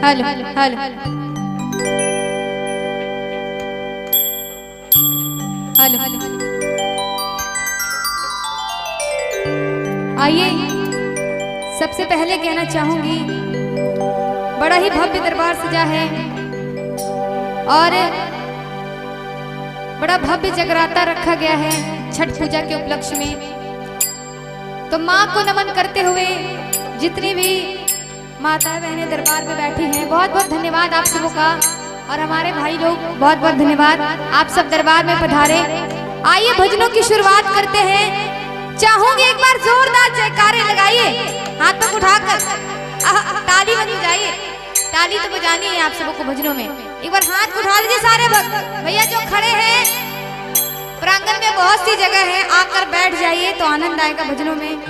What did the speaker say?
Hello hello hello. आइए सबसे पहले कहना चाहूंगी, बड़ा ही भव्य दरबार सजा है और बड़ा भव्य जगराता रखा गया है छठ पूजा के उपलक्ष्य में। तो माँ को नमन करते हुए जितनी भी माताएं बहनें दरबार में बैठी हैं, बहुत बहुत धन्यवाद आप सबों का। और हमारे भाई लोग बहुत बहुत धन्यवाद, आप सब दरबार में पधारे। आइए भजनों की शुरुआत करते हैं। चाहूंगी एक बार जोरदार जयकारे लगाइए, हाथ तक उठाकर ताली मत बजाइए, ताली तो बजानी है आप सबों को भजनों में। एक बार हाथ उठा लीजिए सारे भैया जो खड़े हैं। प्रांगण में बहुत सी जगह है, आकर बैठ जाइए तो आनंद आएगा भजनों में।